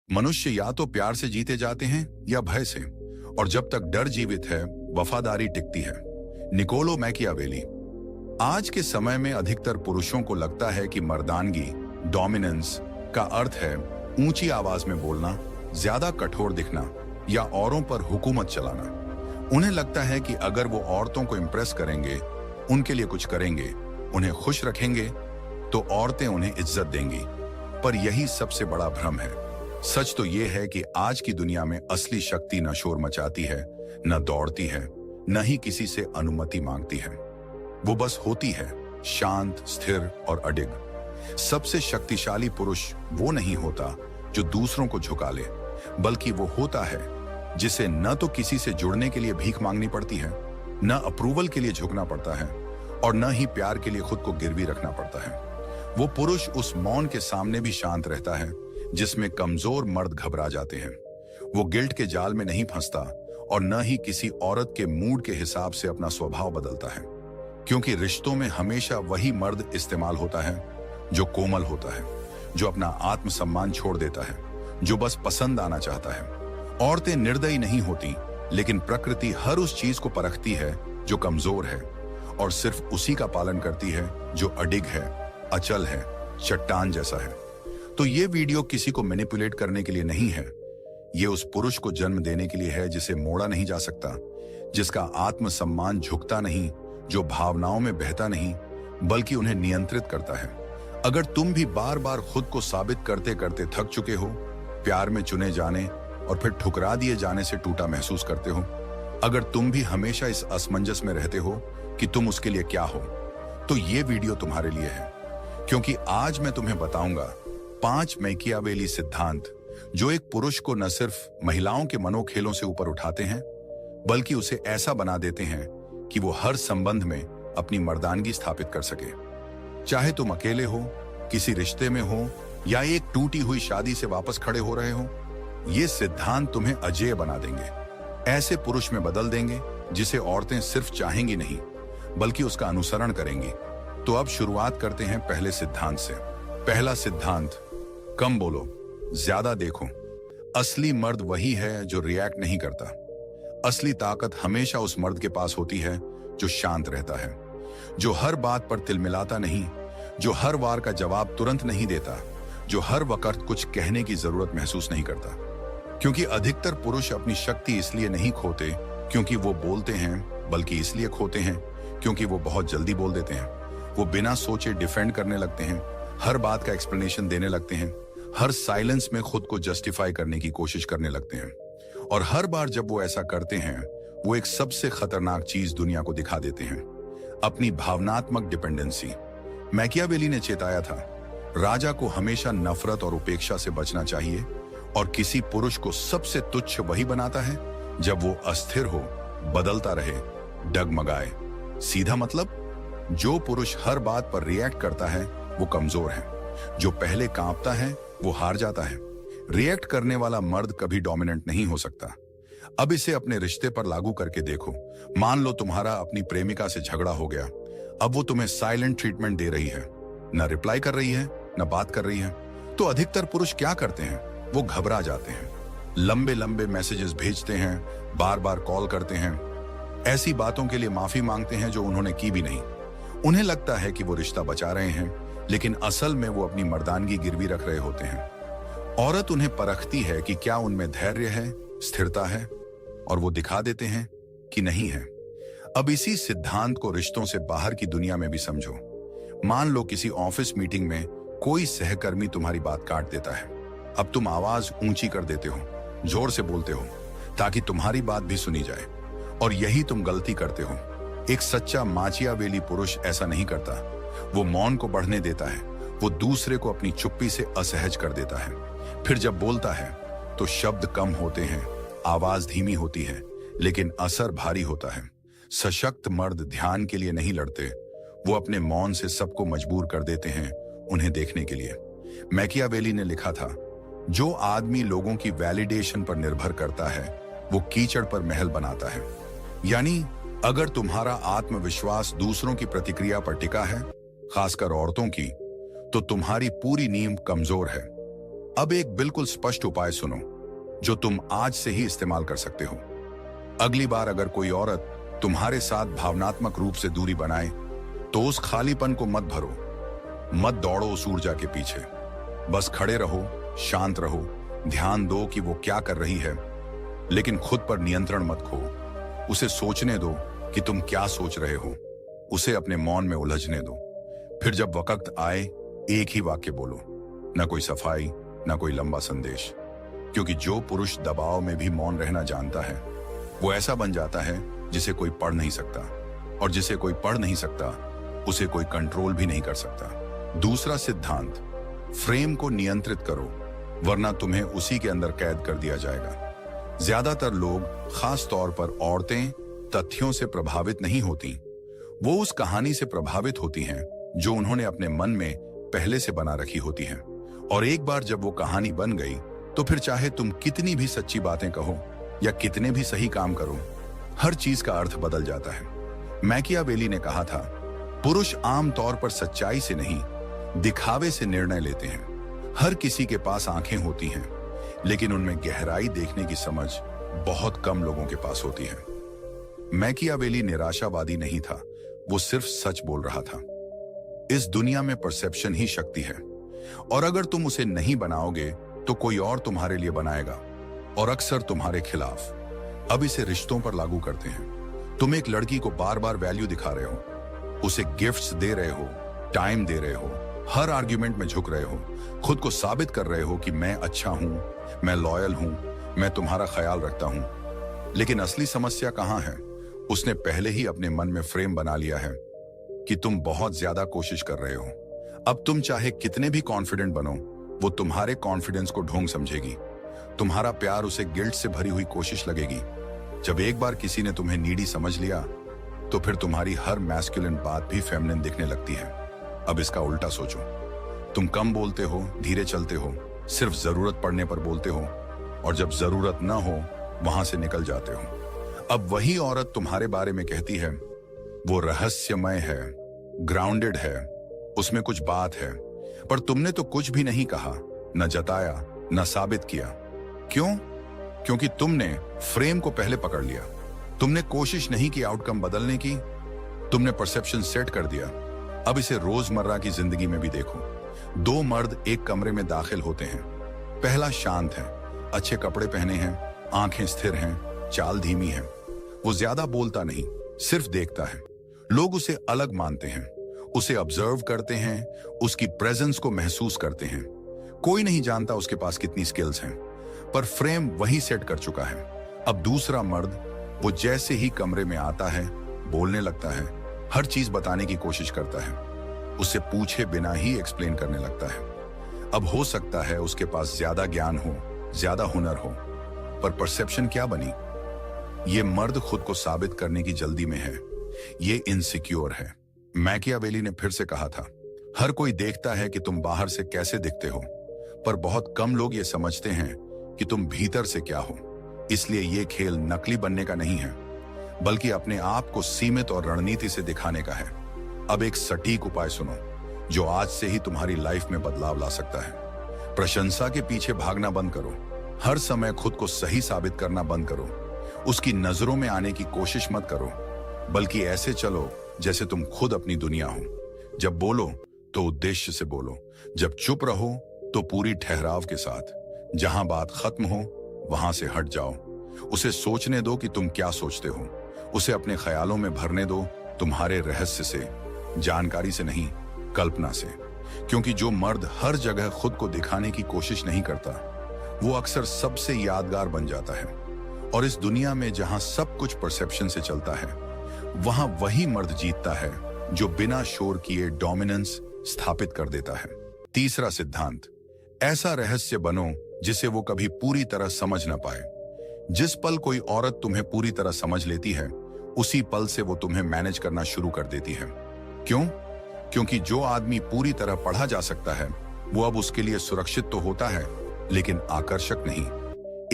मनुष्य या तो प्यार से जीते जाते हैं या भय से, और जब तक डर जीवित है वफादारी टिकती है। Niccolo Machiavelli. आज के समय में अधिकतर पुरुषों को लगता है कि मर्दानगी, डोमिनेंस का अर्थ है ऊंची आवाज में बोलना, ज्यादा कठोर दिखना या औरों पर हुकूमत चलाना। उन्हें लगता है कि अगर वो औरतों को इंप्रेस करेंगे, उनके लिए कुछ करेंगे, उन्हें खुश रखेंगे, तो औरतें उन्हें इज्जत देंगी। पर यही सबसे बड़ा भ्रम है। सच तो ये है कि आज की दुनिया में असली शक्ति न शोर मचाती है, न दौड़ती है, न ही किसी से अनुमति मांगती है। वो बस होती है, शांत, स्थिर और अडिग। सबसे शक्तिशाली पुरुष वो नहीं होता जो दूसरों को झुका ले, बल्कि वो होता है जिसे न तो किसी से जुड़ने के लिए भीख मांगनी पड़ती है, न अप्रूवल के लिए झुकना पड़ता है, और न ही प्यार के लिए खुद को गिरवी रखना पड़ता है। वो पुरुष उस मौन के सामने भी शांत रहता है जिसमें कमजोर मर्द घबरा जाते हैं। वो गिल्ट के जाल में नहीं फंसता और न ही किसी औरत के मूड के हिसाब से अपना स्वभाव बदलता है, क्योंकि रिश्तों में हमेशा वही मर्द इस्तेमाल होता है जो कोमल होता है, जो अपना आत्मसम्मान छोड़ देता है, जो बस पसंद आना चाहता है। औरतें निर्दयी नहीं होती, लेकिन प्रकृति हर उस चीज को परखती है जो कमजोर है, और सिर्फ उसी का पालन करती है जो अडिग है, अचल है, चट्टान जैसा है। तो ये वीडियो किसी को मैनिपुलेट करने के लिए नहीं है। ये उस पुरुष को जन्म देने के लिए है जिसे मोड़ा नहीं जा सकता, जिसका आत्मसम्मान झुकता नहीं, जो भावनाओं में बहता नहीं बल्कि उन्हें नियंत्रित करता है। अगर तुम भी बार बार खुद को साबित करते करते थक चुके हो, प्यार में चुने जाने और फिर ठुकरा दिए जाने से टूटा महसूस करते हो, अगर तुम भी हमेशा इस असमंजस में रहते हो कि तुम उसके लिए क्या हो, तो ये वीडियो तुम्हारे लिए है। क्योंकि आज मैं तुम्हें बताऊंगा 5 मैकियावेली सिद्धांत जो एक पुरुष को न सिर्फ महिलाओं के मनोखेलों से ऊपर उठाते हैं, बल्कि उसे ऐसा बना देते हैं कि वो हर संबंध में अपनी मर्दानगी स्थापित कर सके। चाहे तुम अकेले हो, किसी रिश्ते में हो, या एक टूटी हुई शादी से वापस खड़े हो रहे हो, ये सिद्धांत तुम्हें अजेय बना देंगे। ऐसे पुरुष में बदल देंगे जिसे औरतें सिर्फ चाहेंगी नहीं, बल्कि उसका अनुसरण करेंगी। तो अब शुरुआत करते हैं पहले सिद्धांत से। पहला सिद्धांत, कम बोलो, ज्यादा देखो। असली मर्द वही है जो रिएक्ट नहीं करता। असली ताकत हमेशा उस मर्द के पास होती है जो शांत रहता है, जो हर बात पर तिलमिलाता नहीं, जो हर वार का जवाब तुरंत नहीं देता, जो हर वक्त कुछ कहने की जरूरत महसूस नहीं करता। क्योंकि अधिकतर पुरुष अपनी शक्ति इसलिए नहीं खोते क्योंकि वो बोलते हैं, बल्कि इसलिए खोते हैं क्योंकि वो बहुत जल्दी बोल देते हैं। वो बिना सोचे डिफेंड करने लगते हैं, हर बात का एक्सप्लेनेशन देने लगते हैं, हर साइलेंस में खुद को जस्टिफाई करने की कोशिश करने लगते हैं। और हर बार जब वो ऐसा करते हैं, वो एक सबसे खतरनाक चीज दुनिया को दिखा देते हैं, अपनी भावनात्मक डिपेंडेंसी। मैकियावेली ने चेताया था, राजा को हमेशा नफरत और उपेक्षा से बचना चाहिए, और किसी पुरुष को सबसे तुच्छ वही बनाता है जब वो अस्थिर हो, बदलता रहे, डगमगाए। सीधा मतलब, जो पुरुष हर बात पर रिएक्ट करता है वो कमजोर है, जो पहले कांपता है वो हार जाता है। रिएक्ट करने वाला मर्द कभी डोमिनेंट नहीं हो सकता। अब इसे अपने रिश्ते पर लागू करके देखो। मान लो तुम्हारा अपनी प्रेमिका से झगड़ा हो गया। अब वो तुम्हें साइलेंट ट्रीटमेंट दे रही है, न रिप्लाई कर रही है, न बात कर रही है। तो अधिकतर पुरुष क्या करते हैं? वो घबरा जाते हैं, लंबे लंबे मैसेजेस भेजते हैं, बार बार कॉल करते हैं, ऐसी बातों के लिए माफी मांगते हैं जो उन्होंने की भी नहीं। उन्हें लगता है कि वो रिश्ता बचा रहे हैं, लेकिन असल में वो अपनी मर्दानगी गिरवी रख रहे होते हैं। औरत उन्हें परखती है कि क्या उनमें धैर्य है, स्थिरता है, और वो दिखा देते हैं कि नहीं है। अब इसी सिद्धांत को रिश्तों से बाहर की दुनिया में भी समझो। मान लो किसी ऑफिस मीटिंग में कोई सहकर्मी तुम्हारी बात काट देता है। अब तुम आवाज ऊंची कर देते हो, जोर से बोलते हो, ताकि तुम्हारी बात भी सुनी जाए, और यही तुम गलती करते हो। एक सच्चा मैकियावेली पुरुष ऐसा नहीं करता। वो मौन को बढ़ने देता है, वो दूसरे को अपनी चुप्पी से असहज कर देता है। फिर जब बोलता है तो शब्द कम होते हैं, आवाज धीमी होती है, लेकिन असर भारी होता है। सशक्त मर्द ध्यान के लिए नहीं लड़ते, वो अपने मौन से सबको मजबूर कर देते हैं उन्हें देखने के लिए। मैकियावेली ने लिखा था, जो आदमी लोगों की वैलिडेशन पर निर्भर करता है वो कीचड़ पर महल बनाता है। यानी अगर तुम्हारा आत्मविश्वास दूसरों की प्रतिक्रिया पर टिका है, खासकर औरतों की, तो तुम्हारी पूरी नींव कमजोर है। अब एक बिल्कुल स्पष्ट उपाय सुनो जो तुम आज से ही इस्तेमाल कर सकते हो। अगली बार अगर कोई औरत तुम्हारे साथ भावनात्मक रूप से दूरी बनाए तो उस खालीपन को मत भरो, मत दौड़ो उस ऊर्जा के पीछे। बस खड़े रहो, शांत रहो, ध्यान दो कि वो क्या कर रही है, लेकिन खुद पर नियंत्रण मत खो। उसे सोचने दो कि तुम क्या सोच रहे हो, उसे अपने मौन में उलझने दो। फिर जब वक्त आए एक ही वाक्य बोलो, न कोई सफाई, न कोई लंबा संदेश। क्योंकि जो पुरुष दबाव में भी मौन रहना जानता है वो ऐसा बन जाता है जिसे कोई पढ़ नहीं सकता, और जिसे कोई पढ़ नहीं सकता उसे कोई कंट्रोल भी नहीं कर सकता। दूसरा सिद्धांत, फ्रेम को नियंत्रित करो वरना तुम्हें उसी के अंदर कैद कर दिया जाएगा। ज्यादातर लोग, खास तौर पर औरतें, तथ्यों से प्रभावित नहीं होती, वो उस कहानी से प्रभावित होती हैं जो उन्होंने अपने मन में पहले से बना रखी होती है। और एक बार जब वो कहानी बन गई तो फिर चाहे तुम कितनी भी सच्ची बातें कहो या कितने भी सही काम करो, हर चीज का अर्थ बदल जाता है। मैकियावेली ने कहा था, पुरुष आमतौर पर सच्चाई से नहीं, दिखावे से निर्णय लेते हैं। हर किसी के पास आंखें होती हैं, लेकिन उनमें गहराई देखने की समझ बहुत कम लोगों के पास होती है। मैकियावेली निराशावादी नहीं था, वो सिर्फ सच बोल रहा था। इस दुनिया में परसेप्शन ही शक्ति है, और अगर तुम उसे नहीं बनाओगे तो कोई और तुम्हारे लिए बनाएगा, और अक्सर तुम्हारे खिलाफ। अब इसे रिश्तों पर लागू करते हैं। तुम एक लड़की को बार बार वैल्यू दिखा रहे हो, उसे गिफ्ट्स दे रहे हो, टाइम दे रहे हो, हर आर्ग्यूमेंट में झुक रहे हो, खुद को साबित कर रहे हो कि मैं अच्छा हूं, मैं लॉयल हूं, मैं तुम्हारा ख्याल रखता हूं। लेकिन असली समस्या कहां है? उसने पहले ही अपने मन में फ्रेम बना लिया है कि तुम बहुत ज्यादा कोशिश कर रहे हो। अब तुम चाहे कितने भी कॉन्फिडेंट बनो, वो तुम्हारे कॉन्फिडेंस को ढोंग समझेगी। तुम्हारा प्यार उसे गिल्ट से भरी हुई कोशिश लगेगी। जब एक बार किसी ने तुम्हें नीडी समझ लिया तो फिर तुम्हारी हर मैस्कुलिन बात भी फेमिनिन दिखने लगती है। अब इसका उल्टा सोचो, तुम कम बोलते हो, धीरे चलते हो, सिर्फ जरूरत पड़ने पर बोलते हो, और जब जरूरत न हो वहां से निकल जाते हो। अब वही औरत तुम्हारे बारे में कहती है, वो रहस्यमय है, ग्राउंडेड है, उसमें कुछ बात है, पर तुमने तो कुछ भी नहीं कहा, न जताया, न साबित किया। क्यों? क्योंकि तुमने फ्रेम को पहले पकड़ लिया। तुमने कोशिश नहीं की आउटकम बदलने की, तुमने परसेप्शन सेट कर दिया। अब इसे रोजमर्रा की जिंदगी में भी देखो। दो मर्द एक कमरे में दाखिल होते हैं। पहला शांत है, अच्छे कपड़े पहने हैं, आंखें स्थिर हैं, चाल धीमी है। वो ज्यादा बोलता नहीं, सिर्फ देखता है। लोग उसे अलग मानते हैं, उसे ऑब्जर्व करते हैं, उसकी प्रेजेंस को महसूस करते हैं। कोई नहीं जानता उसके पास कितनी स्किल्स हैं, पर फ्रेम वही सेट कर चुका है। अब दूसरा मर्द, वो जैसे ही कमरे में आता है, बोलने लगता है, हर चीज बताने की कोशिश करता है, उसे पूछे बिना ही एक्सप्लेन करने लगता है। अब हो सकता है उसके पास ज्यादा ज्ञान हो, ज्यादा हुनर हो, पर परसेप्शन क्या बनी? ये मर्द खुद को साबित करने की जल्दी में है, ये इनसिक्योर है। मैकियावेली ने फिर से कहा था, हर कोई देखता है कि तुम बाहर से कैसे दिखते हो, पर बहुत कम लोग ये समझते हैं कि तुम भीतर से क्या हो। इसलिए ये खेल नकली बनने का नहीं है, बल्कि अपने आप को सीमित और रणनीति से दिखाने का है। अब एक सटीक उपाय सुनो जो आज से ही तुम्हारी लाइफ में बदलाव ला सकता है। प्रशंसा के पीछे भागना बंद करो, हर समय खुद को सही साबित करना बंद करो, उसकी नजरों में आने की कोशिश मत करो, बल्कि ऐसे चलो जैसे तुम खुद अपनी दुनिया हो। जब बोलो तो उद्देश्य से बोलो, जब चुप रहो तो पूरी ठहराव के साथ। जहां बात खत्म हो वहां से हट जाओ। उसे सोचने दो कि तुम क्या सोचते हो, उसे अपने ख्यालों में भरने दो, तुम्हारे रहस्य से, जानकारी से नहीं, कल्पना से। क्योंकि जो मर्द हर जगह खुद को दिखाने की कोशिश नहीं करता, वो अक्सर सबसे यादगार बन जाता है। और इस दुनिया में जहां सब कुछ परसेप्शन से चलता है, वहां वही मर्द जीतता है जो बिना शोर किए डोमिनेंस स्थापित कर देता है। तीसरा सिद्धांत, ऐसा रहस्य बनो जिसे वो कभी पूरी तरह समझ ना पाए। जिस पल कोई औरत तुम्हें पूरी तरह समझ लेती है, उसी पल से वो तुम्हें मैनेज करना शुरू कर देती है। क्यों? क्योंकि जो आदमी पूरी तरह पढ़ा जा सकता है, वो अब उसके लिए सुरक्षित तो होता है, लेकिन आकर्षक नहीं।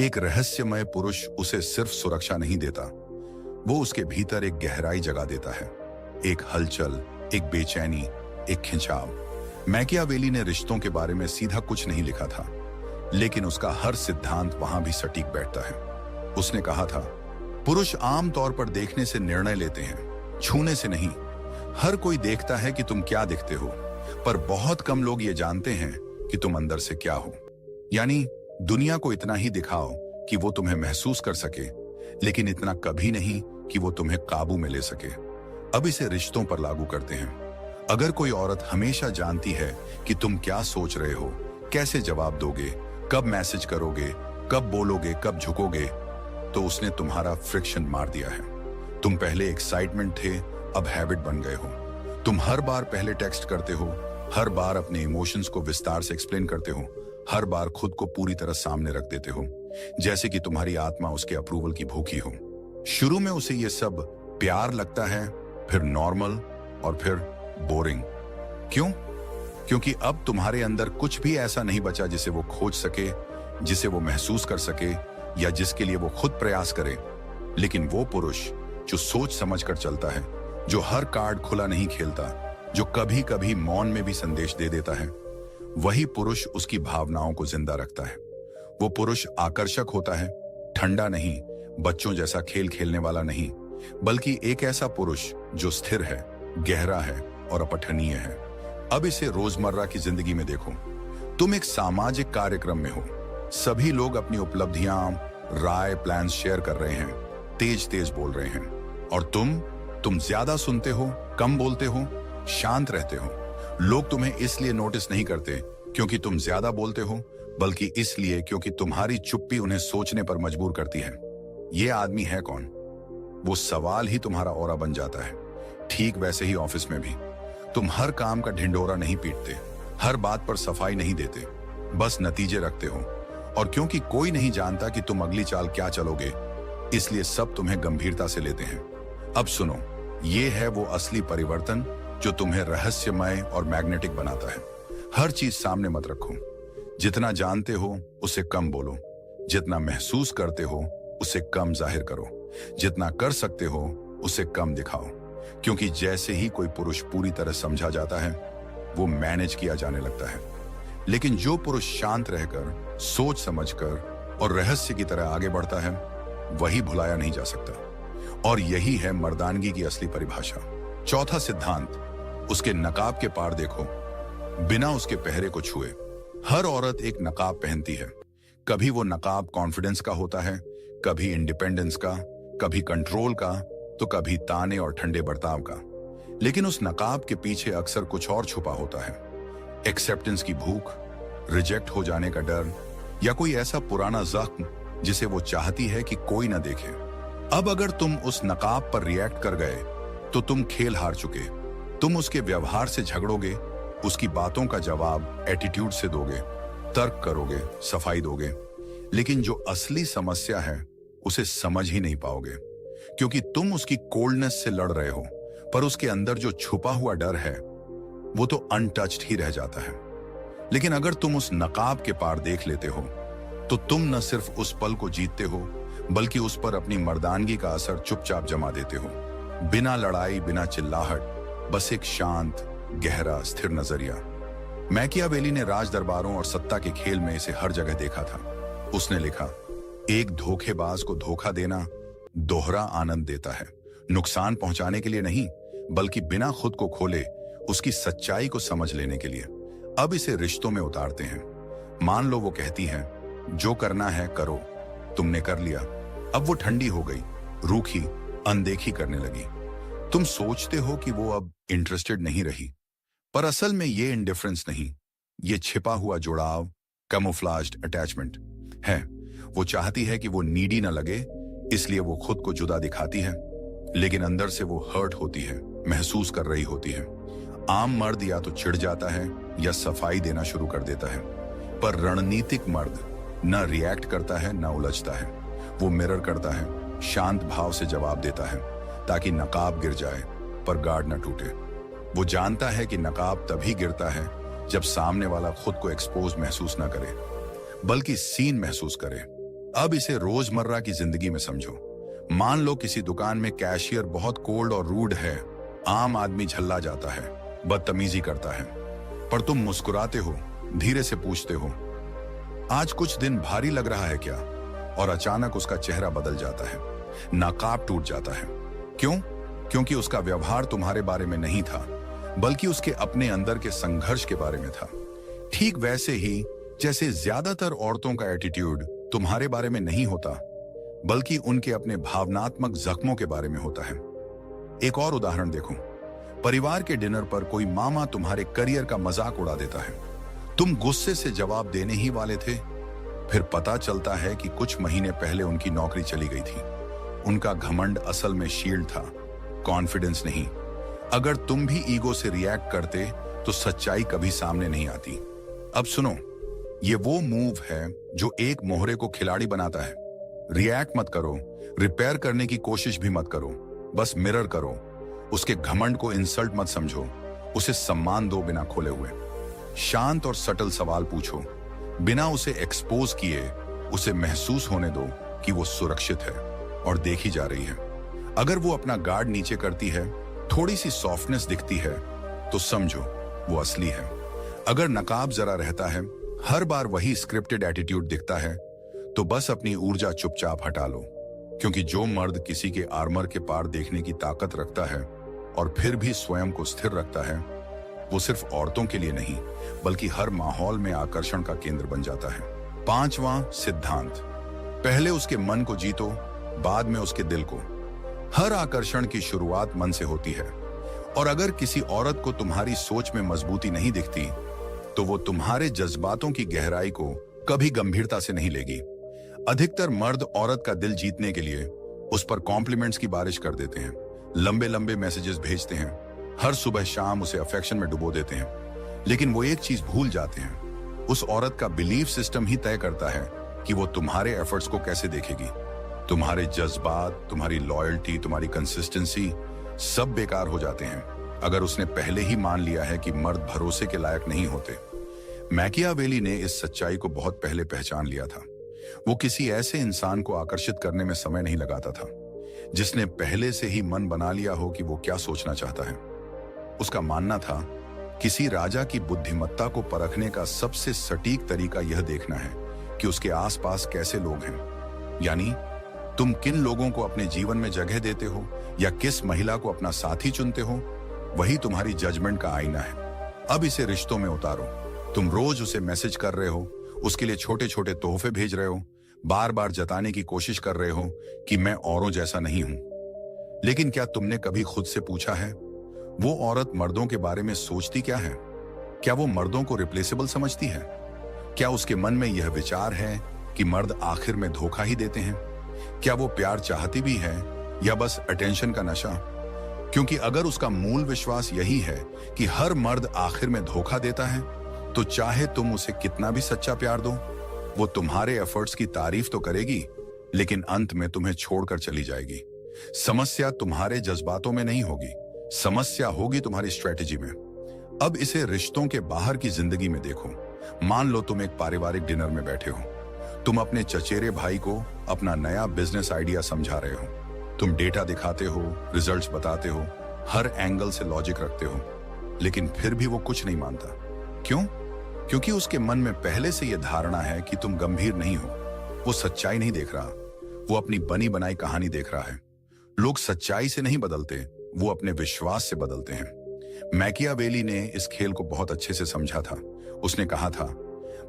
एक रहस्यमय पुरुष उसे सिर्फ सुरक्षा नहीं देता, वो उसके भीतर एक गहराई जगा देता है, एक हलचल, एक बेचैनी, एक खिंचाव। मैकियावेली ने रिश्तों के बारे में सीधा कुछ नहीं लिखा था, लेकिन उसका हर सिद्धांत वहां भी सटीक बैठता है। उसने कहा था, पुरुष आम तौर पर देखने से निर्णय लेते हैं, छूने से नहीं। हर कोई देखता है कि तुम क्या दिखते हो, पर बहुत कम लोग ये जानते हैं कि तुम अंदर से क्या हो। यानी दुनिया को इतना ही दिखाओ कि वो तुम्हें महसूस कर सके, लेकिन इतना कभी नहीं कि वो तुम्हें काबू में ले सके। अब इसे रिश्तों पर लागू करते हैं। अगर कोई औरत हमेशा जानती है कि तुम क्या सोच रहे हो, कैसे जवाब दोगे, कब मैसेज करोगे, कब बोलोगे, कब झुकोगे, तो उसने तुम्हारा फ्रिक्शन मार दिया है। तुम पहले एक्साइटमेंट थे, अब हैबिट बन गए हो। तुम हर बार पहले टेक्स्ट करते हो, हर बार अपने इमोशंस को विस्तार से एक्सप्लेन करते हो, हर बार खुद को पूरी तरह सामने रख देते हो, जैसे कि तुम्हारी आत्मा उसके अप्रूवल की भूखी हो। शुरू में उसे ये सब प्यार लगता है, फिर नॉर्मल और फिर बोरिंग। क्यों? क्योंकि अब तुम्हारे अंदर कुछ भी ऐसा नहीं बचा जिसे वो खोज सके, जिसे वो महसूस कर सके, या जिसके लिए वो खुद प्रयास करे। लेकिन वो पुरुष जो सोच समझ कर चलता है, जो हर कार्ड खुला नहीं खेलता, जो कभी कभी मौन में भी संदेश दे देता है, वही पुरुष उसकी भावनाओं को जिंदा रखता है। वो पुरुष आकर्षक होता है, ठंडा नहीं, बच्चों जैसा खेल खेलने वाला नहीं, बल्कि एक ऐसा पुरुष जो स्थिर है, गहरा है और अपठनीय है। अब इसे रोजमर्रा की जिंदगी में देखो। तुम एक सामाजिक कार्यक्रम में हो, सभी लोग अपनी उपलब्धियां, राय, प्लान्स शेयर कर रहे हैं, तेज तेज बोल रहे हैं, और तुम ज्यादा सुनते हो, कम बोलते हो, शांत रहते हो। लोग तुम्हें इसलिए नोटिस नहीं करते क्योंकि तुम ज्यादा बोलते हो, बल्कि इसलिए क्योंकि तुम्हारी चुप्पी उन्हें सोचने पर मजबूर करती है। ये आदमी है कौन? वो सवाल ही तुम्हारा ऑरा बन जाता है। ठीक वैसे ही ऑफिस में भी तुम हर काम का ढिंढोरा नहीं पीटते, हर बात पर सफाई नहीं देते, बस नतीजे रखते हो। और क्योंकि कोई नहीं जानता कि तुम अगली चाल क्या चलोगे, इसलिए सब तुम्हें गंभीरता से लेते हैं। अब सुनो, ये है वो असली परिवर्तन जो तुम्हें रहस्यमय और मैग्नेटिक बनाता है। हर चीज सामने मत रखो। जितना जानते हो उसे कम बोलो, जितना महसूस करते हो उसे कम जाहिर करो, जितना कर सकते हो उसे कम दिखाओ। क्योंकि जैसे ही कोई पुरुष पूरी तरह समझा जाता है, वो मैनेज किया जाने लगता है। लेकिन जो पुरुष शांत रहकर, सोच समझकर और रहस्य की तरह आगे बढ़ता है, वही भुलाया नहीं जा सकता। और यही है मर्दानगी की असली परिभाषा। चौथा सिद्धांत, उसके नकाब के पार देखो, बिना उसके पहरे को छुए। हर औरत एक नकाब पहनती है। कभी वो नकाब कॉन्फिडेंस का होता है, कभी इंडिपेंडेंस का, कभी कंट्रोल का, तो कभी ताने और ठंडे बर्ताव का। लेकिन उस नकाब के पीछे अक्सर कुछ और छुपा होता है। एक्सेप्टेंस की भूख, रिजेक्ट हो जाने का डर, या कोई ऐसा पुराना जख्म जिसे वो चाहती है कि कोई ना देखे। अब अगर तुम उस नकाब पर रिएक्ट कर गए तो तुम खेल हार चुके। तुम उसके व्यवहार से झगड़ोगे, उसकी बातों का जवाब एटीट्यूड से दोगे, तर्क करोगे, सफाई दोगे। लेकिन जो असली समस्या है उसे समझ ही नहीं पाओगे, क्योंकि तुम उसकी कोल्डनेस से लड़ रहे हो, पर उसके अंदर जो छुपा हुआ डर है वो तो अनटच्ड ही रह जाता है। लेकिन अगर तुम उस नकाब के पार देख लेते हो तो तुम न सिर्फ उस पल को जीतते हो, बल्कि उस पर अपनी मर्दानगी का असर चुपचाप जमा देते हो। बिना लड़ाई, बिना चिल्लाहट, बस एक शांत, गहरा, स्थिर नजरिया। मैकियावेली ने राज दरबारों और सत्ता के खेल में इसे हर जगह देखा था। उसने लिखा, एक धोखेबाज को धोखा देना दोहरा आनंद देता है, नुकसान पहुंचाने के लिए नहीं, बल्कि बिना खुद को खोले उसकी सच्चाई को समझ लेने के लिए। अब इसे रिश्तों में उतारते हैं। मान लो वो कहती है, जो करना है करो, तुमने कर लिया। अब वो ठंडी हो गई, रूखी, अनदेखी करने लगी। तुम सोचते हो कि वो अब इंटरेस्टेड नहीं रही, पर असल में ये इंडिफरेंस नहीं, ये छिपा हुआ जुड़ाव, कैमोफ्लेज्ड अटैचमेंट है। वो चाहती है कि वो नीडी न लगे, इसलिए वो खुद को जुदा दिखाती है, लेकिन अंदर से वो हर्ट होती है, महसूस कर रही होती है। आम मर्द या तो चिढ़ जाता है या सफाई देना शुरू कर देता है, पर रणनीतिक मर्द न रिएक्ट करता है न उलझता है। वो मिरर करता है, शांत भाव से जवाब देता है, ताकि नकाब गिर जाए पर गार्ड न टूटे। वो जानता है कि नकाब तभी गिरता है जब सामने वाला खुद को एक्सपोज महसूस न करे, बल्कि सीन महसूस करे। अब इसे रोजमर्रा की जिंदगी में समझो। मान लो किसी दुकान में कैशियर बहुत कोल्ड और रूड है। आम आदमी झल्ला जाता है, बदतमीजी करता है, पर तुम मुस्कुराते हो, धीरे से पूछते हो, आज कुछ दिन भारी लग रहा है क्या? और अचानक उसका चेहरा बदल जाता है, नकाब टूट जाता है। क्यों? क्योंकि उसका व्यवहार तुम्हारे बारे में नहीं था, बल्कि उसके अपने अंदर के संघर्ष के बारे में था। ठीक वैसे ही जैसे ज्यादातर औरतों का एटीट्यूड तुम्हारे बारे में नहीं होता, बल्कि उनके अपने भावनात्मक जख्मों के बारे में होता है। एक और उदाहरण देखो। परिवार के डिनर पर कोई मामा तुम्हारे करियर का मजाक उड़ा देता है। तुम गुस्से से जवाब देने ही वाले थे, फिर पता चलता है कि कुछ महीने पहले उनकी नौकरी चली गई थी। उनका घमंड असल में शील्ड था, कॉन्फिडेंस नहीं। अगर तुम भी ईगो से रिएक्ट करते तो सच्चाई कभी सामने नहीं आती। अब सुनो, ये वो मूव है जो एक मोहरे को खिलाड़ी बनाता है। रिएक्ट मत करो, रिपेयर करने की कोशिश भी मत करो, बस मिरर करो। उसके घमंड को इंसल्ट मत समझो, उसे सम्मान दो बिना खोले हुए। शांत और सटल सवाल पूछो, बिना उसे एक्सपोज किए। उसे महसूस होने दो कि वो सुरक्षित है और देखी जा रही है। अगर वो अपना गार्ड नीचे करती है, थोड़ी सी सॉफ्टनेस दिखती है, तो समझो वो असली है। अगर नकाब जरा रहता है, हर बार वही स्क्रिप्टेड एटीट्यूड दिखता है, तो बस अपनी ऊर्जा चुपचाप हटा लो। क्योंकि जो मर्द किसी के आर्मर के पार देखने की ताकत रखता है और फिर भी स्वयं को स्थिर रखता है, वो सिर्फ औरतों के लिए नहीं, बल्कि हर माहौल में आकर्षण का केंद्र बन जाता है। 5वां सिद्धांत, पहले उसके मन को जीतो, बाद में उसके दिल को। हर आकर्षण की शुरुआत मन से होती है, और अगर किसी औरत को तुम्हारी सोच में मजबूती नहीं दिखती, तो वो तुम्हारे जज्बातों की गहराई को कभी गंभीरता से नहीं लेगी। अधिकतर मर्द औरत का दिल जीतने के लिए उस पर कॉम्प्लीमेंट्स की बारिश कर देते हैं, लंबे लंबे मैसेजेस भेजते हैं, हर सुबह शाम उसे अफेक्शन में डुबो देते हैं। लेकिन वो एक चीज भूल जाते हैं, उस औरत का बिलीफ सिस्टम ही तय करता है कि वो तुम्हारे एफर्ट्स को कैसे देखेगी। तुम्हारे जज्बात, तुम्हारी लॉयल्टी, तुम्हारी कंसिस्टेंसी सब बेकार हो जाते हैं अगर उसने पहले ही मान लिया है कि मर्द भरोसे के लायक नहीं होते। मैकियावेली ने इस सच्चाई को बहुत पहले पहचान लिया था। वो किसी ऐसे इंसान को आकर्षित करने में समय नहीं लगाता था जिसने पहले से ही मन बना लिया हो कि वो क्या सोचना चाहता है। उसका मानना था, किसी राजा की बुद्धिमत्ता को परखने का सबसे सटीक तरीका यह देखना है कि उसके आसपास कैसे लोग हैं। यानी तुम किन लोगों को अपने जीवन में जगह देते हो या किस महिला को अपना साथी चुनते हो, वही तुम्हारी जजमेंट का आईना है। अब इसे रिश्तों में उतारो। तुम रोज उसे मैसेज कर रहे हो, उसके लिए छोटे छोटे तोहफे भेज रहे हो, बार बार जताने की कोशिश कर रहे हो कि मैं औरों जैसा नहीं हूं। लेकिन क्या तुमने कभी खुद से पूछा है, वो औरत मर्दों के बारे में सोचती क्या है? क्या वो मर्दों को रिप्लेसेबल समझती है? क्या उसके मन में यह विचार है कि मर्द आखिर में धोखा ही देते हैं? क्या वो प्यार चाहती भी है या बस अटेंशन का नशा? क्योंकि अगर उसका मूल विश्वास यही है कि हर मर्द आखिर में धोखा देता है, तो चाहे तुम उसे कितना भी सच्चा प्यार दो, वो तुम्हारे एफर्ट्स की तारीफ तो करेगी, लेकिन अंत में तुम्हें छोड़कर चली जाएगी। समस्या तुम्हारे जज्बातों में नहीं होगी, समस्या होगी तुम्हारी स्ट्रेटेजी में। अब इसे रिश्तों के बाहर की जिंदगी में देखो। मान लो तुम एक पारिवारिक डिनर में बैठे हो। तुम अपने चचेरे भाई को अपना नया बिजनेस आइडिया समझा रहे हो। तुम डेटा दिखाते हो, रिजल्ट्स बताते हो, हर एंगल से लॉजिक रखते हो, लेकिन फिर भी वो कुछ नहीं मानता। क्यों? क्योंकि उसके मन में पहले से यह धारणा है कि तुम गंभीर नहीं हो। वो सच्चाई नहीं देख रहा, वो अपनी बनी बनाई कहानी देख रहा है। लोग सच्चाई से नहीं बदलते, वो अपने विश्वास से बदलते हैं। मैकियावेली ने इस खेल को बहुत अच्छे से समझा था। उसने कहा था,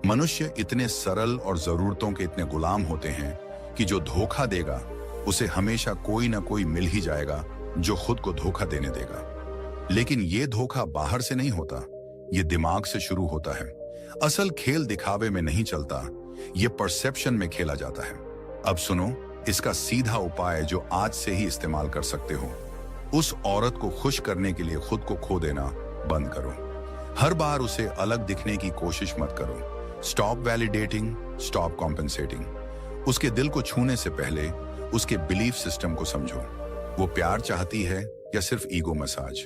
मनुष्य इतने सरल और जरूरतों के इतने गुलाम होते हैं कि जो धोखा देगा उसे हमेशा कोई ना कोई मिल ही जाएगा जो खुद को धोखा देने देगा। लेकिन ये धोखा बाहर से नहीं होता, ये दिमाग से शुरू होता है। असल खेल दिखावे में नहीं चलता, ये परसेप्शन में खेला जाता है। अब सुनो इसका सीधा उपाय जो आज से ही इस्तेमाल कर सकते हो। उस औरत को खुश करने के लिए खुद को खो देना बंद करो। हर बार उसे अलग दिखने की कोशिश मत करो। Stop validating, stop compensating. उसके दिल को छूने से पहले उसके बिलीफ सिस्टम को समझो। वो प्यार चाहती है या सिर्फ ईगो मसाज?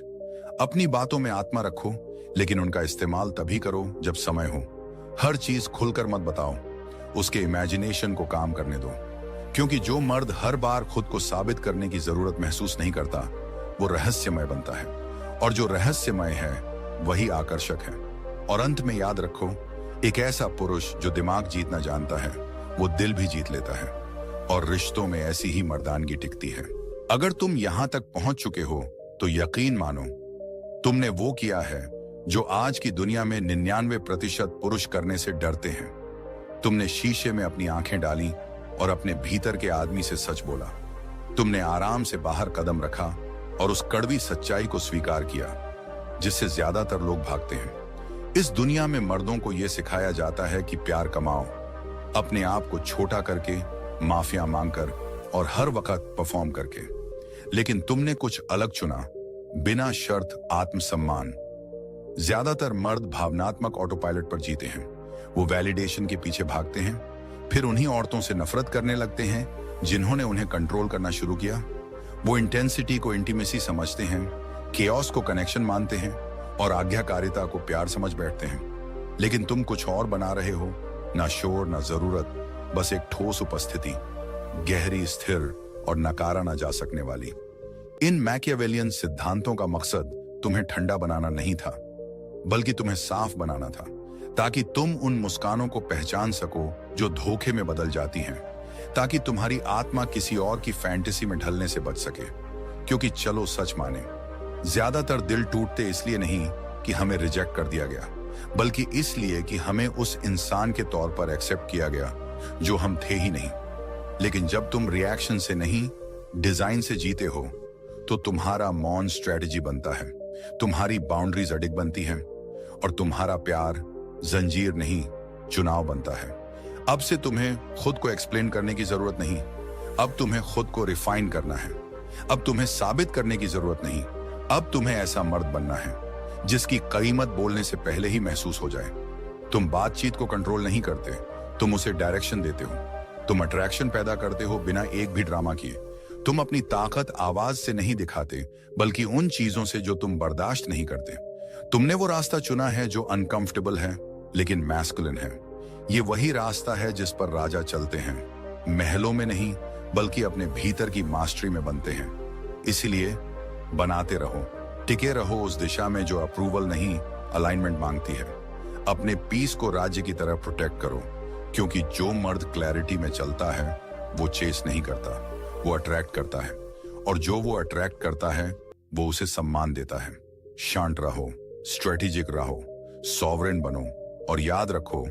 अपनी बातों में आत्मा रखो, लेकिन उनका इस्तेमाल तभी करो जब समय हो। हर चीज खुलकर मत बताओ, उसके इमेजिनेशन को काम करने दो। क्योंकि जो मर्द हर बार खुद को साबित करने की जरूरत महसूस नहीं करता, वो रहस्यमय बनता है, और जो रहस्यमय है वही आकर्षक है। और अंत में याद रखो, एक ऐसा पुरुष जो दिमाग जीतना जानता है, वो दिल भी जीत लेता है और रिश्तों में ऐसी ही मर्दानगी टिकती है। अगर तुम यहां तक पहुंच चुके हो तो यकीन मानो, तुमने वो किया है जो आज की दुनिया में 99% पुरुष करने से डरते हैं। तुमने शीशे में अपनी आंखें डाली और अपने भीतर के आदमी से सच बोला। तुमने आराम से बाहर कदम रखा और उस कड़वी सच्चाई को स्वीकार किया जिससे ज्यादातर लोग भागते हैं। इस दुनिया में मर्दों को यह सिखाया जाता है कि प्यार कमाओ, अपने आप को छोटा करके, माफिया मांगकर और हर वक्त परफॉर्म करके। लेकिन तुमने कुछ अलग चुना, बिना शर्त आत्मसम्मान। ज्यादातर मर्द भावनात्मक ऑटो पायलट पर जीते हैं। वो वैलिडेशन के पीछे भागते हैं, फिर उन्हीं औरतों से नफरत करने लगते हैं जिन्होंने उन्हें कंट्रोल करना शुरू किया। वो इंटेंसिटी को इंटीमेसी समझते हैं, केओस को कनेक्शन मानते हैं और आज्ञाकारिता को प्यार समझ बैठते हैं। लेकिन तुम कुछ और बना रहे हो, ना शोर ना जरूरत, बस एक ठोस उपस्थिति, गहरी, स्थिर और नकारा ना जा सकने वाली। इन मैकियावेलियन सिद्धांतों का मकसद तुम्हें ठंडा बनाना नहीं था, बल्कि तुम्हें साफ बनाना था, ताकि तुम उन मुस्कानों को पहचान सको जो धोखे में बदल जाती हैं, ताकि तुम्हारी आत्मा किसी और की फैंटेसी में ढलने से बच सके। क्योंकि चलो सच माने, ज्यादातर दिल टूटते इसलिए नहीं कि हमें रिजेक्ट कर दिया गया, बल्कि इसलिए कि हमें उस इंसान के तौर पर एक्सेप्ट किया गया जो हम थे ही नहीं। लेकिन जब तुम रिएक्शन से नहीं, डिजाइन से जीते हो, तो तुम्हारा मौन स्ट्रेटजी बनता है, तुम्हारी बाउंड्रीज अडिग बनती हैं और तुम्हारा प्यार जंजीर नहीं, चुनाव बनता है। अब से तुम्हें खुद को एक्सप्लेन करने की जरूरत नहीं, अब तुम्हें खुद को रिफाइन करना है। अब तुम्हें साबित करने की जरूरत नहीं, अब तुम्हें ऐसा मर्द बनना है जिसकी कीमत बोलने से पहले ही महसूस हो जाए। तुम बातचीत को कंट्रोल नहीं करते, तुम उसे डायरेक्शन देते हो। तुम अट्रैक्शन पैदा करते हो बिना एक भी ड्रामा किए। तुम अपनी ताकत आवाज से नहीं दिखाते, बल्कि उन चीजों से जो तुम बर्दाश्त नहीं करते। तुमने वो रास्ता चुना है जो अनकंफर्टेबल है लेकिन मैस्कुलिन है। ये वही रास्ता है जिस पर राजा चलते हैं, महलों में नहीं बल्कि अपने भीतर की मास्टरी में बनते हैं। इसीलिए बनाते रहो, टिके रहो उस दिशा में जो अप्रूवल नहीं, अलाइनमेंट मांगती है। अपने पीस को राज्य की तरह प्रोटेक्ट करो, क्योंकि जो मर्द क्लैरिटी में चलता है वो चेस नहीं करता, वो अट्रैक्ट करता है, और जो वो अट्रैक्ट करता है वो उसे सम्मान देता है। शांत रहो, स्ट्रेटेजिक रहो, सॉवरेन बनो और याद रखो,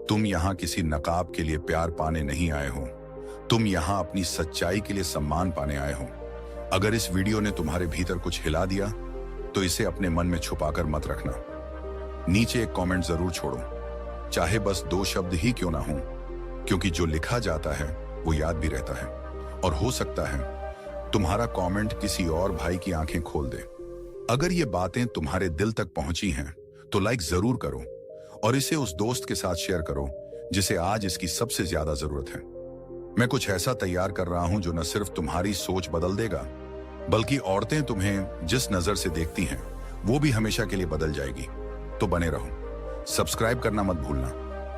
तुम यहाँ किसी नकाब के लिए प्यार पाने नहीं आए हो, तुम यहाँ अपनी सच्चाई के लिए सम्मान पाने आए हो। अगर इस वीडियो ने तुम्हारे भीतर कुछ हिला दिया तो इसे अपने मन में छुपाकर मत रखना। नीचे एक कमेंट जरूर छोड़ो, चाहे बस 2 शब्द ही क्यों ना हो, क्योंकि जो लिखा जाता है वो याद भी रहता है। और हो सकता है तुम्हारा कमेंट किसी और भाई की आंखें खोल दे। अगर ये बातें तुम्हारे दिल तक पहुंची हैं तो लाइक जरूर करो और इसे उस दोस्त के साथ शेयर करो जिसे आज इसकी सबसे ज्यादा जरूरत है। मैं कुछ ऐसा तैयार कर रहा हूं जो न सिर्फ तुम्हारी सोच बदल देगा, बल्कि औरतें तुम्हें जिस नजर से देखती हैं वो भी हमेशा के लिए बदल जाएगी। तो बने रहो, सब्सक्राइब करना मत भूलना,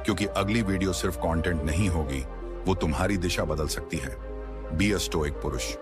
क्योंकि अगली वीडियो सिर्फ कंटेंट नहीं होगी, वो तुम्हारी दिशा बदल सकती है। बी अ स्टोइक पुरुष।